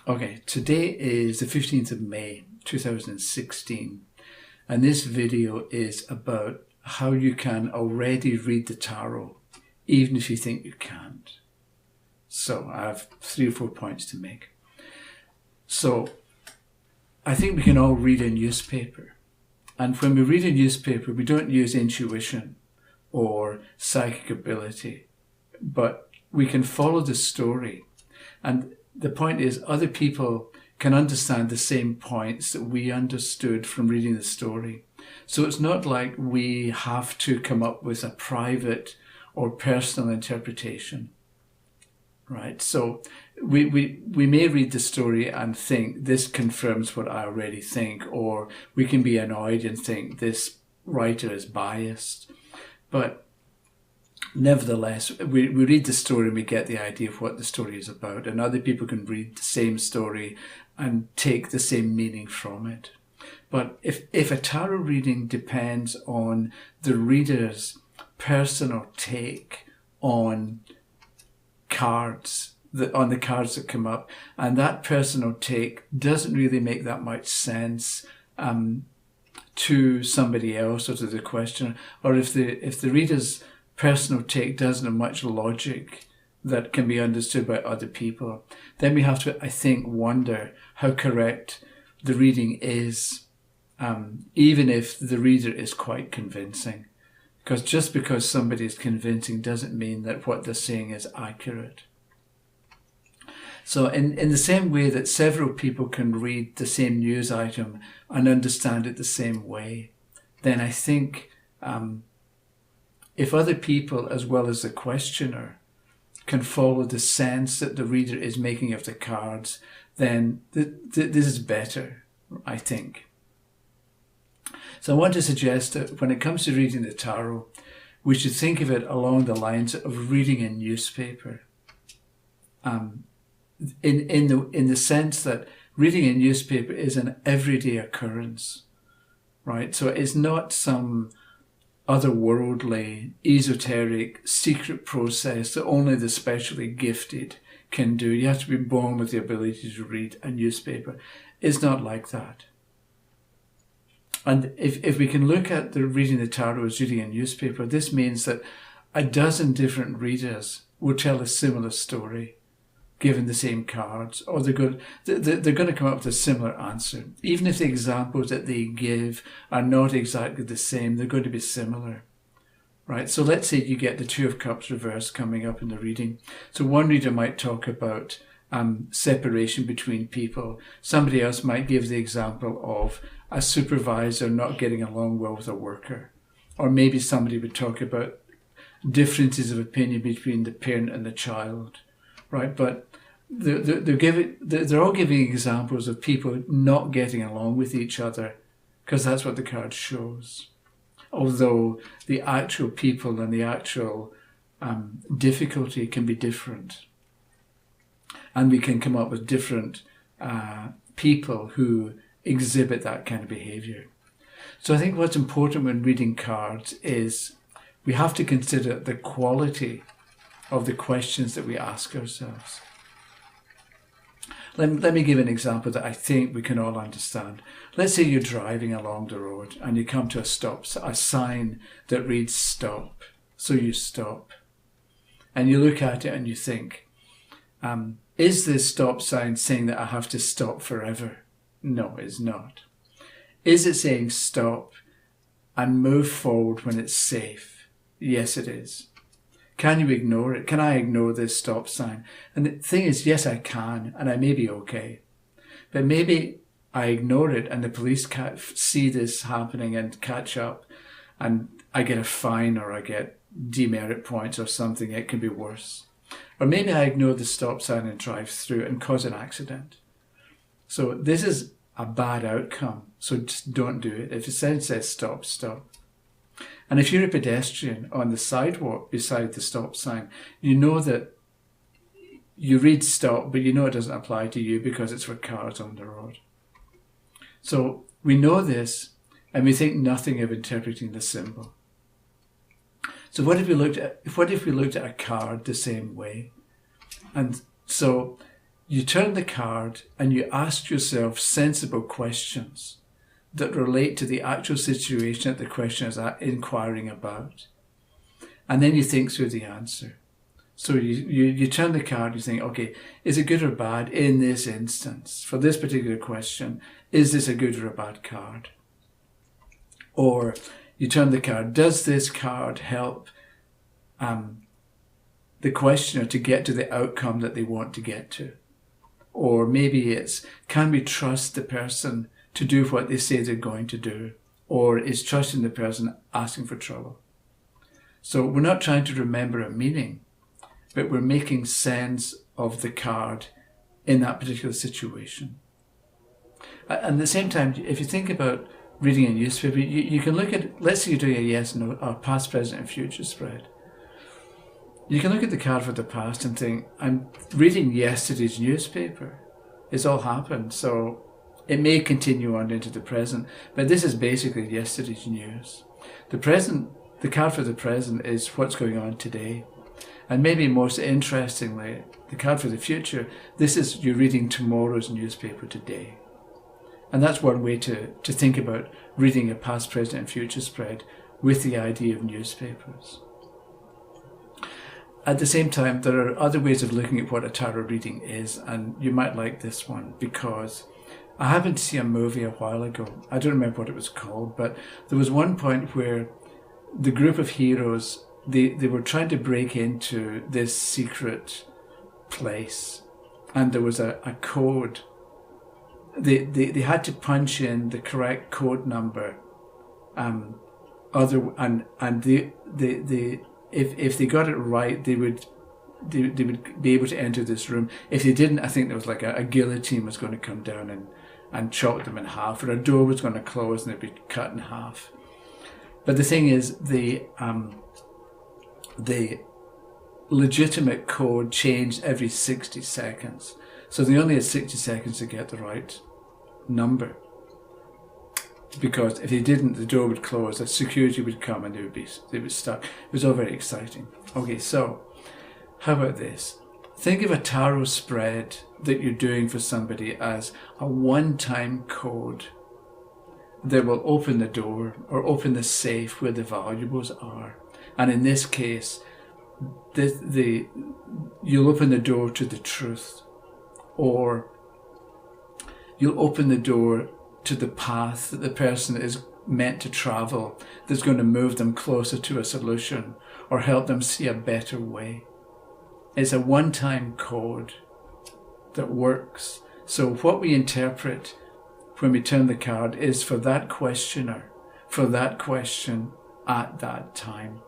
Okay, today is the 15th of May 2016, and this video is about how you can already read the tarot even if you think you can't. So I have 3 or 4 points to make. So I think we can all read a newspaper, and when we read a newspaper we don't use intuition or psychic ability, but we can follow the story. And the point is, other people can understand the same points that we understood from reading the story. So it's not like we have to come up with a private or personal interpretation, right? So we may read the story and think this confirms what I already think, or we can be annoyed and think this writer is biased. But nevertheless, we read the story and we get the idea of what the story is about, and other people can read the same story and take the same meaning from it. But if a tarot reading depends on the reader's personal take on cards, on the cards that come up, and that personal take doesn't really make that much sense to somebody else or to the questioner, or if the reader's personal take doesn't have much logic that can be understood by other people, then we have to, I think, wonder how correct the reading is, even if the reader is quite convincing. Because just because somebody is convincing doesn't mean that what they're saying is accurate. So in the same way that several people can read the same news item and understand it the same way, then I think if other people, as well as the questioner, can follow the sense that the reader is making of the cards, then this is better, I think. So I want to suggest that when it comes to reading the tarot, we should think of it along the lines of reading a newspaper. In the sense that reading a newspaper is an everyday occurrence, right? So it's not some otherworldly, esoteric, secret process that only the specially gifted can do. You have to be born with the ability to read a newspaper. It's not like that. And if we can look at the reading the tarot as reading a newspaper, this means that a dozen different readers will tell a similar story, given the same cards, or they're going to come up with a similar answer. Even if the examples that they give are not exactly the same, they're going to be similar, right? So let's say you get the Two of Cups reversed coming up in the reading. So one reader might talk about separation between people. Somebody else might give the example of a supervisor not getting along well with a worker. Or maybe somebody would talk about differences of opinion between the parent and the child, right? But they're all giving examples of people not getting along with each other, because that's what the card shows. Although the actual people and the actual difficulty can be different. And we can come up with different people who exhibit that kind of behavior. So I think what's important when reading cards is we have to consider the quality of the questions that we ask ourselves. Let me give an example that I think we can all understand. Let's say you're driving along the road and you come to a sign that reads stop. So you stop. And you look at it and you think, is this stop sign saying that I have to stop forever? No, it's not. Is it saying stop and move forward when it's safe? Yes, it is. Can you ignore it? Can I ignore this stop sign? And the thing is, yes, I can, and I may be okay. But maybe I ignore it and the police see this happening and catch up, and I get a fine or I get demerit points or something. It can be worse. Or maybe I ignore the stop sign and drive through and cause an accident. So this is a bad outcome. So just don't do it. If it says stop, stop. And if you're a pedestrian on the sidewalk beside the stop sign, you know that you read stop, but you know it doesn't apply to you because it's for cars on the road. So we know this, and we think nothing of interpreting the symbol. So what if we looked at a card the same way? And so you turn the card and you ask yourself sensible questions that relate to the actual situation that the question is inquiring about. And then you think through the answer. So you turn the card, you think, okay, is it good or bad in this instance? For this particular question, is this a good or a bad card? Or you turn the card, does this card help the questioner to get to the outcome that they want to get to? Or maybe it's, can we trust the person to do what they say they're going to do? Or is trusting the person asking for trouble? So we're not trying to remember a meaning, but we're making sense of the card in that particular situation. And at the same time, if you think about reading a newspaper, you can look at, let's say you're doing a yes, no, or past, present and future spread. You can look at the card for the past and think, I'm reading yesterday's newspaper. It's all happened, so it may continue on into the present, but this is basically yesterday's news. The present, the card for the present is what's going on today. And maybe most interestingly, the card for the future, this is you're reading tomorrow's newspaper today. And that's one way to think about reading a past, present and future spread with the idea of newspapers. At the same time, there are other ways of looking at what a tarot reading is, and you might like this one because I happened to see a movie a while ago. I don't remember what it was called, but there was one point where the group of heroes, they were trying to break into this secret place, and there was a code. They had to punch in the correct code number. If they got it right, they would be able to enter this room. If they didn't, I think there was like a guillotine was going to come down and chop them in half, or a door was going to close and they'd be cut in half. But the thing is, the legitimate code changed every 60 seconds. So they only had 60 seconds to get the right number. Because if they didn't, the door would close, the security would come and they would stuck. It was all very exciting. Okay, so how about this? Think of a tarot spread that you're doing for somebody as a one-time code that will open the door or open the safe where the valuables are. And in this case, you'll open the door to the truth, or you'll open the door to the path that the person is meant to travel that's going to move them closer to a solution or help them see a better way. It's a one-time code that works. So what we interpret when we turn the card is for that questioner, for that question at that time.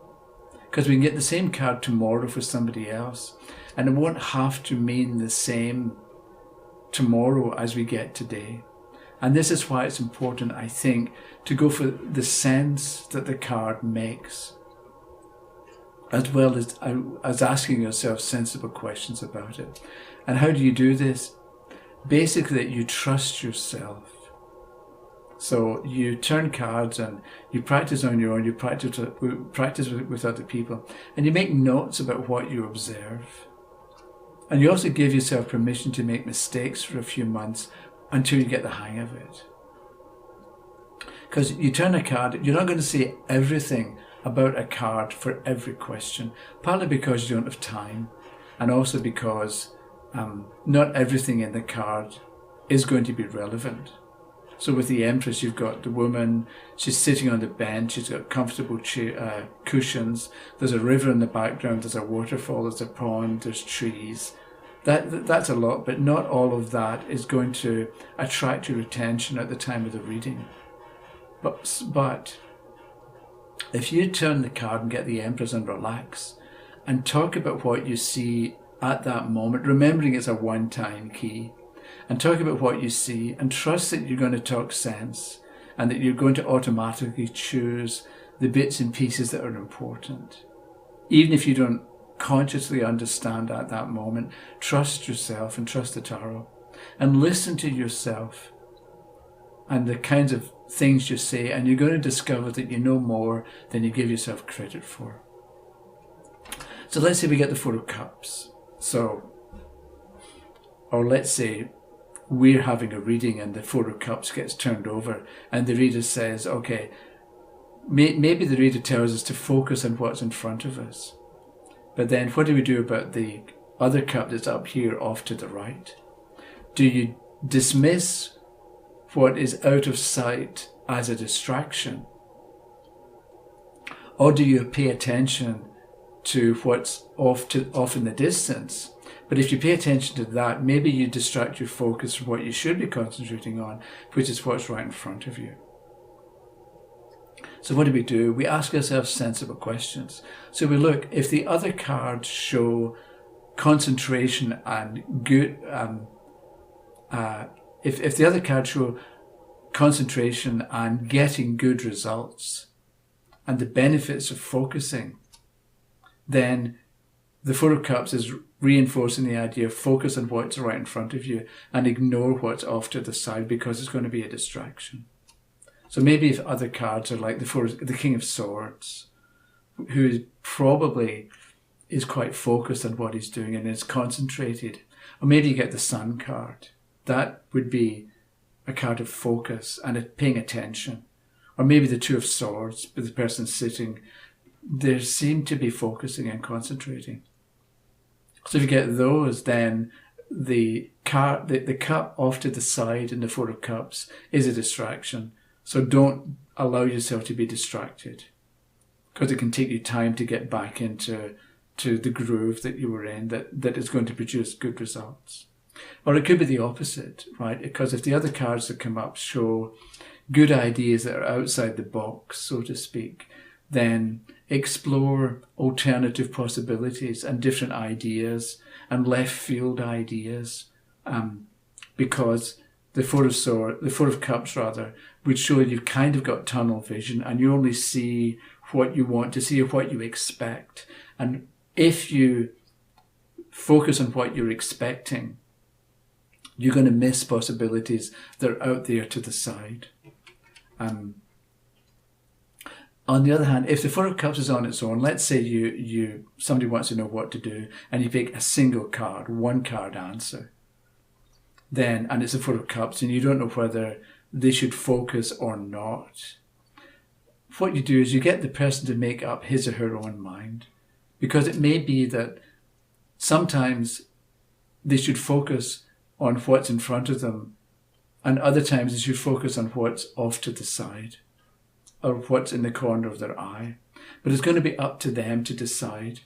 Because we can get the same card tomorrow for somebody else, and it won't have to mean the same tomorrow as we get today. And this is why it's important, I think, to go for the sense that the card makes, as well as asking yourself sensible questions about it. And how do you do this? Basically, that you trust yourself. So you turn cards and you practice on your own, you practice with other people, and you make notes about what you observe. And you also give yourself permission to make mistakes for a few months until you get the hang of it. Because you turn a card, you're not going to say everything about a card for every question, partly because you don't have time, and also because not everything in the card is going to be relevant. So with the Empress, you've got the woman, she's sitting on the bench, she's got comfortable cushions, there's a river in the background, there's a waterfall, there's a pond, there's trees. That's a lot, but not all of that is going to attract your attention at the time of the reading. But if you turn the card and get the Empress and relax and talk about what you see at that moment, remembering it's a one-time key, and talk about what you see and trust that you're going to talk sense and that you're going to automatically choose the bits and pieces that are important. Even if you don't consciously understand at that moment, trust yourself and trust the tarot and listen to yourself and the kinds of things you say, and you're going to discover that you know more than you give yourself credit for. So let's say we get the Four of Cups. So Or let's say we're having a reading and the Four of Cups gets turned over and the reader says, okay, maybe the reader tells us to focus on what's in front of us. But then what do we do about the other cup that's up here off to the right? Do you dismiss what is out of sight as a distraction? Or do you pay attention to what's off in the distance? But if you pay attention to that, maybe you distract your focus from what you should be concentrating on, which is what's right in front of you. So what do? We ask ourselves sensible questions. So we look, if the other cards show concentration and good, if the other cards show concentration and getting good results and the benefits of focusing, then the Four of Cups is reinforcing the idea of focus on what's right in front of you and ignore what's off to the side, because it's going to be a distraction. So maybe if other cards are like the King of Swords, who probably is quite focused on what he's doing and is concentrated. Or maybe you get the Sun card. That would be a card of focus and paying attention. Or maybe the Two of Swords, but the person sitting, they seem to be focusing and concentrating. So if you get those, then the cup off to the side in the Four of Cups is a distraction. So don't allow yourself to be distracted, because it can take you time to get back into the groove that you were in that is going to produce good results. Or it could be the opposite, right? Because if the other cards that come up show good ideas that are outside the box, so to speak, then explore alternative possibilities and different ideas and left field ideas, because the Four of Cups would show you've kind of got tunnel vision and you only see what you want to see or what you expect. And if you focus on what you're expecting, you're going to miss possibilities that are out there to the side. On the other hand, if the Four of Cups is on its own, let's say somebody wants to know what to do and you pick a single card, one card answer, then, and it's a Four of Cups and you don't know whether they should focus or not, what you do is you get the person to make up his or her own mind, because it may be that sometimes they should focus on what's in front of them and other times they should focus on what's off to the side or what's in the corner of their eye. But it's going to be up to them to decide.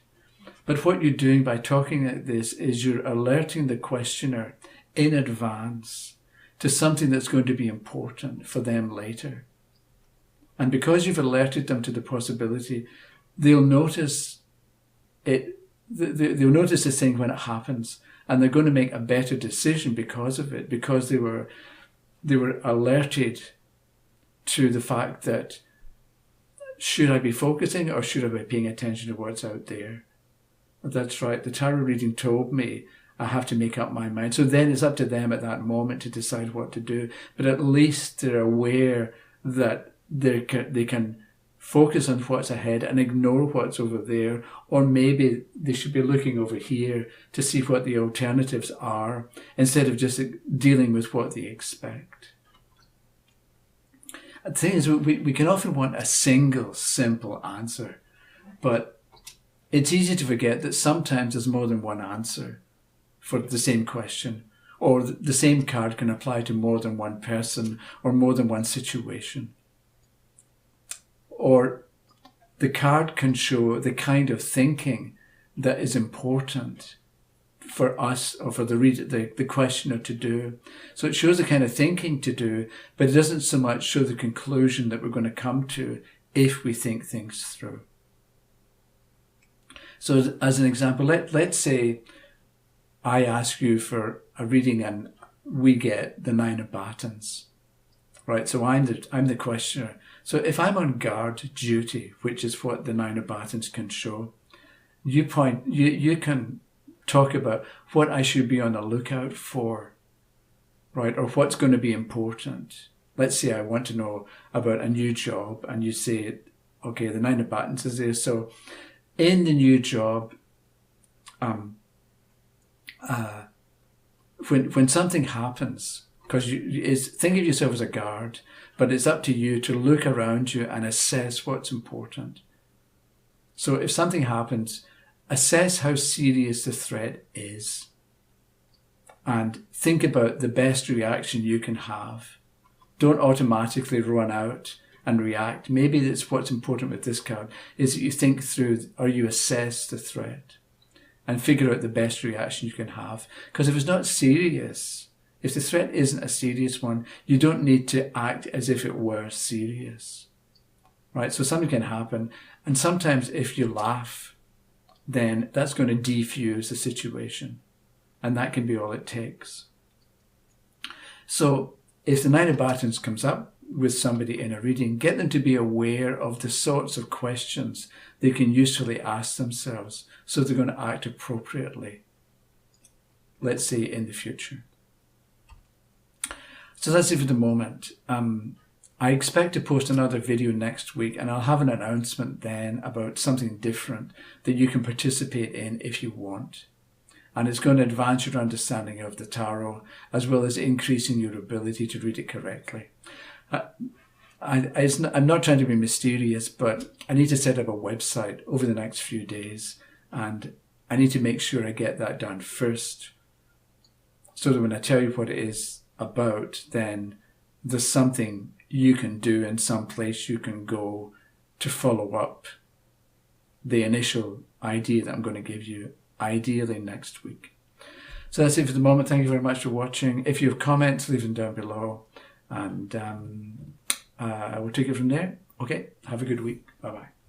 But what you're doing by talking like this is you're alerting the questioner in advance to something that's going to be important for them later. And because you've alerted them to the possibility, they'll notice it. They'll notice this thing when it happens, and they're going to make a better decision because of it, because they were alerted to the fact that, should I be focusing or should I be paying attention to what's out there? That's right. The tarot reading told me I have to make up my mind. So then it's up to them at that moment to decide what to do. But at least they're aware that they can focus on what's ahead and ignore what's over there. Or maybe they should be looking over here to see what the alternatives are instead of just dealing with what they expect. The thing is, we can often want a single, simple answer. But it's easy to forget that sometimes there's more than one answer for the same question, or the same card can apply to more than one person or more than one situation. Or the card can show the kind of thinking that is important for us or for the reader, the questioner to do. So it shows the kind of thinking to do, but it doesn't so much show the conclusion that we're going to come to if we think things through. So as an example, let's say I ask you for a reading and we get the Nine of Batons, right? So I'm the questioner. So if I'm on guard duty, which is what the Nine of Batons can show, you can talk about what I should be on the lookout for, right? Or what's going to be important. Let's say I want to know about a new job and you say, okay, the Nine of Batons is there. So in the new job, when something happens, because think of yourself as a guard, but it's up to you to look around you and assess what's important. So if something happens, assess how serious the threat is and think about the best reaction you can have. Don't automatically run out and react. Maybe that's what's important with this card, is that you think through or you assess the threat and figure out the best reaction you can have. Because if it's not serious, if the threat isn't a serious one, you don't need to act as if it were serious, right? So something can happen. And sometimes if you laugh, then that's going to defuse the situation. And that can be all it takes. So if the Nine of Batons comes up with somebody in a reading, get them to be aware of the sorts of questions they can usefully ask themselves so they're going to act appropriately, let's say in the future. So that's it for the moment. I expect to post another video next week, and I'll have an announcement then about something different that you can participate in if you want. And it's going to advance your understanding of the tarot, as well as increasing your ability to read it correctly. I'm not trying to be mysterious, but I need to set up a website over the next few days, and I need to make sure I get that done first, so that when I tell you what it is about, then there's something you can do and some place you can go to follow up the initial idea that I'm going to give you, ideally next week. So that's it for the moment. Thank you very much for watching. If you have comments, leave them down below, and we'll take it from there. Okay, have a good week. Bye-bye.